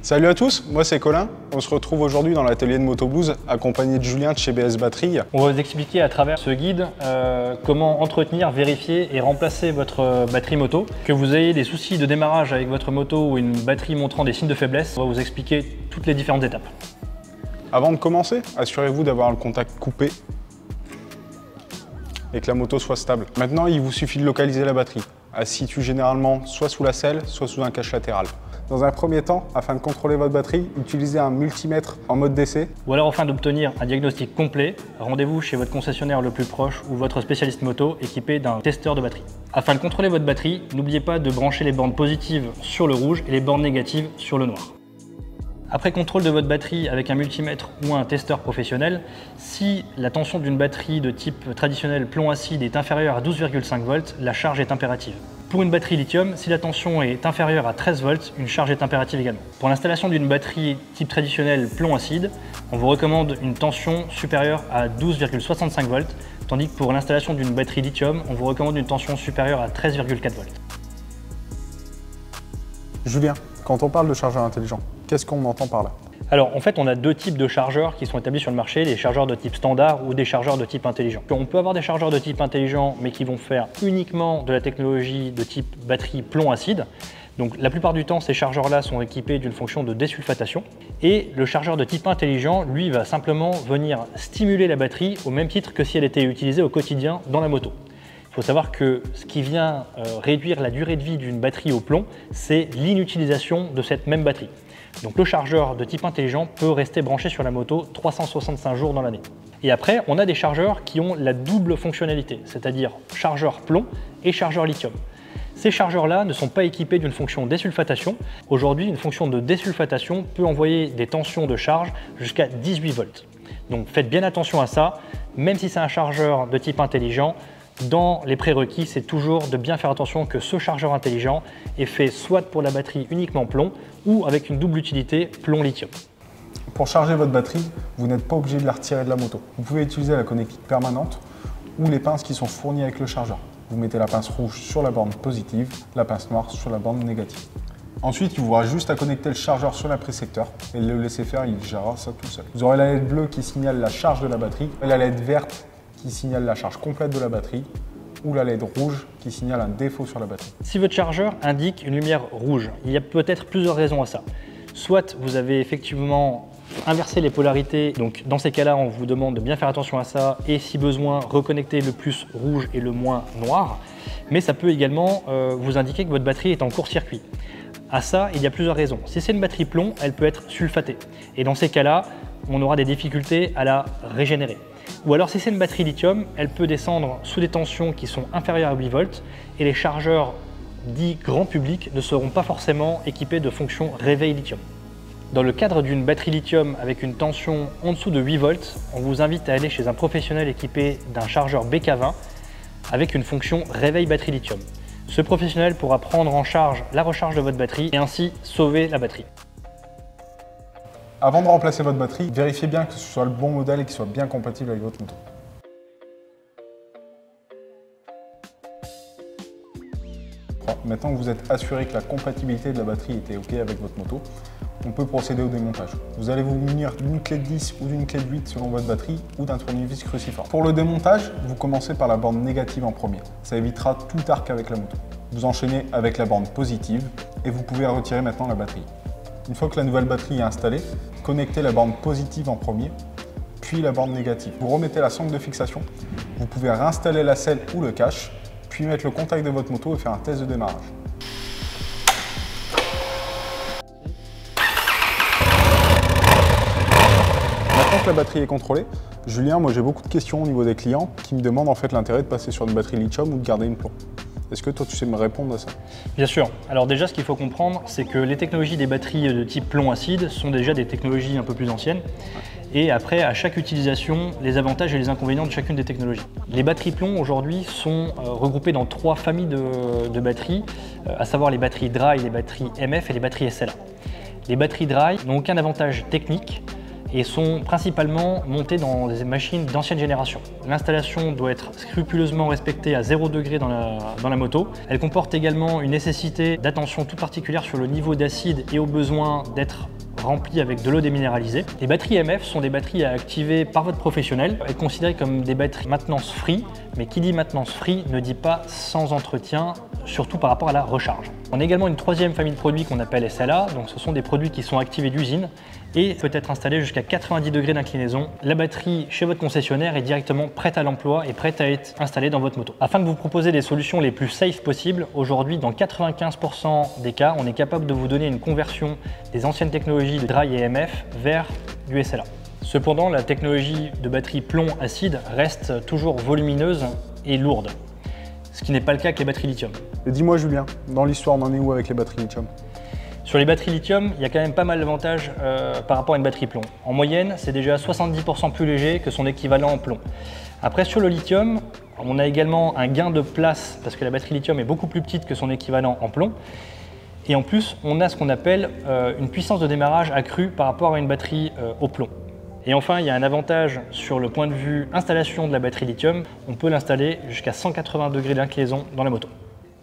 Salut à tous, moi c'est Colin. On se retrouve aujourd'hui dans l'atelier de Moto Blues accompagné de Julien de chez BS Batterie. On va vous expliquer à travers ce guide comment entretenir, vérifier et remplacer votre batterie moto. Que vous ayez des soucis de démarrage avec votre moto ou une batterie montrant des signes de faiblesse, on va vous expliquer toutes les différentes étapes. Avant de commencer, assurez-vous d'avoir le contact coupé et que la moto soit stable. Maintenant, il vous suffit de localiser la batterie. Elle se situe généralement soit sous la selle, soit sous un cache latéral. Dans un premier temps, afin de contrôler votre batterie, utilisez un multimètre en mode d'essai. Ou alors, afin d'obtenir un diagnostic complet, rendez-vous chez votre concessionnaire le plus proche ou votre spécialiste moto équipé d'un testeur de batterie. Afin de contrôler votre batterie, n'oubliez pas de brancher les bornes positives sur le rouge et les bornes négatives sur le noir. Après contrôle de votre batterie avec un multimètre ou un testeur professionnel, si la tension d'une batterie de type traditionnel plomb-acide est inférieure à 12,5 volts, la charge est impérative. Pour une batterie lithium, si la tension est inférieure à 13 volts, une charge est impérative également. Pour l'installation d'une batterie type traditionnel plomb-acide, on vous recommande une tension supérieure à 12,65 volts, tandis que pour l'installation d'une batterie lithium, on vous recommande une tension supérieure à 13,4 volts. Julien, quand on parle de chargeur intelligent, qu'est-ce qu'on entend par là? Alors en fait, on a deux types de chargeurs qui sont établis sur le marché, des chargeurs de type standard ou des chargeurs de type intelligent. On peut avoir des chargeurs de type intelligent mais qui vont faire uniquement de la technologie de type batterie plomb-acide. Donc la plupart du temps, ces chargeurs-là sont équipés d'une fonction de désulfatation. Et le chargeur de type intelligent, lui, va simplement venir stimuler la batterie au même titre que si elle était utilisée au quotidien dans la moto. Il faut savoir que ce qui vient réduire la durée de vie d'une batterie au plomb, c'est l'inutilisation de cette même batterie. Donc le chargeur de type intelligent peut rester branché sur la moto 365 jours dans l'année. Et après, on a des chargeurs qui ont la double fonctionnalité, c'est-à-dire chargeur plomb et chargeur lithium. Ces chargeurs-là ne sont pas équipés d'une fonction désulfatation. Aujourd'hui, une fonction de désulfatation peut envoyer des tensions de charge jusqu'à 18 volts. Donc faites bien attention à ça, même si c'est un chargeur de type intelligent, dans les prérequis, c'est toujours de bien faire attention que ce chargeur intelligent est fait soit pour la batterie uniquement plomb ou avec une double utilité plomb-lithium. Pour charger votre batterie, vous n'êtes pas obligé de la retirer de la moto. Vous pouvez utiliser la connectique permanente ou les pinces qui sont fournies avec le chargeur. Vous mettez la pince rouge sur la borne positive, la pince noire sur la borne négative. Ensuite, il vous aura juste à connecter le chargeur sur la précepteur et le laisser faire, il gérera ça tout seul. Vous aurez la LED bleue qui signale la charge de la batterie et la LED verte qui signale la charge complète de la batterie ou la LED rouge qui signale un défaut sur la batterie. Si votre chargeur indique une lumière rouge, il y a peut-être plusieurs raisons à ça. Soit vous avez effectivement inversé les polarités, donc dans ces cas-là, on vous demande de bien faire attention à ça et si besoin, reconnecter le plus rouge et le moins noir. Mais ça peut également vous indiquer que votre batterie est en court-circuit. À ça, il y a plusieurs raisons. Si c'est une batterie plomb, elle peut être sulfatée. Et dans ces cas-là, on aura des difficultés à la régénérer. Ou alors si c'est une batterie lithium, elle peut descendre sous des tensions qui sont inférieures à 8 volts et les chargeurs dits grand public ne seront pas forcément équipés de fonction réveil lithium. Dans le cadre d'une batterie lithium avec une tension en dessous de 8 volts, on vous invite à aller chez un professionnel équipé d'un chargeur BK20 avec une fonction réveil batterie lithium. Ce professionnel pourra prendre en charge la recharge de votre batterie et ainsi sauver la batterie. Avant de remplacer votre batterie, vérifiez bien que ce soit le bon modèle et qu'il soit bien compatible avec votre moto. Maintenant que vous êtes assuré que la compatibilité de la batterie était OK avec votre moto, on peut procéder au démontage. Vous allez vous munir d'une clé de 10 ou d'une clé de 8 selon votre batterie ou d'un tournevis cruciforme. Pour le démontage, vous commencez par la borne négative en premier. Ça évitera tout arc avec la moto. Vous enchaînez avec la borne positive et vous pouvez retirer maintenant la batterie. Une fois que la nouvelle batterie est installée, connectez la borne positive en premier, puis la borne négative. Vous remettez la sangle de fixation, vous pouvez réinstaller la selle ou le cache, puis mettre le contact de votre moto et faire un test de démarrage. Maintenant que la batterie est contrôlée, Julien, moi j'ai beaucoup de questions au niveau des clients qui me demandent en fait l'intérêt de passer sur une batterie lithium ou de garder une plomb. Est-ce que toi tu sais me répondre à ça? Bien sûr. Alors déjà, ce qu'il faut comprendre, c'est que les technologies des batteries de type plomb-acide sont déjà des technologies un peu plus anciennes. Et après, à chaque utilisation, les avantages et les inconvénients de chacune des technologies. Les batteries plomb aujourd'hui sont regroupées dans 3 familles de batteries, à savoir les batteries dry, les batteries MF et les batteries SLA. Les batteries dry n'ont aucun avantage technique et sont principalement montées dans des machines d'ancienne génération. L'installation doit être scrupuleusement respectée à 0 degré dans la moto. Elle comporte également une nécessité d'attention toute particulière sur le niveau d'acide et au besoin d'être rempli avec de l'eau déminéralisée. Les batteries EMF sont des batteries à activer par votre professionnel et considérées comme des batteries maintenance free, mais qui dit maintenance free ne dit pas sans entretien, surtout par rapport à la recharge. On a également une troisième famille de produits qu'on appelle SLA, donc ce sont des produits qui sont activés d'usine et peut être installé jusqu'à 90 degrés d'inclinaison. La batterie chez votre concessionnaire est directement prête à l'emploi et prête à être installée dans votre moto. Afin de vous proposer les solutions les plus safe possibles, aujourd'hui dans 95% des cas, on est capable de vous donner une conversion des anciennes technologies de dry et EMF vers du SLA. Cependant, la technologie de batterie plomb-acide reste toujours volumineuse et lourde, ce qui n'est pas le cas avec les batteries lithium. Et dis-moi Julien, dans l'histoire, on en est où avec les batteries lithium? Sur les batteries lithium, il y a quand même pas mal d'avantages par rapport à une batterie plomb. En moyenne, c'est déjà 70% plus léger que son équivalent en plomb. Après, sur le lithium, on a également un gain de place parce que la batterie lithium est beaucoup plus petite que son équivalent en plomb. Et en plus, on a ce qu'on appelle une puissance de démarrage accrue par rapport à une batterie au plomb. Et enfin, il y a un avantage sur le point de vue installation de la batterie lithium. On peut l'installer jusqu'à 180 degrés d'inclinaison dans la moto.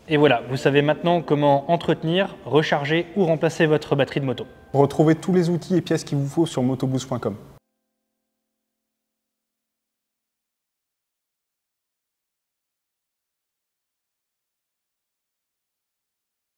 Et voilà, vous savez maintenant comment entretenir, recharger ou remplacer votre batterie de moto. Retrouvez tous les outils et pièces qu'il vous faut sur motoboost.com.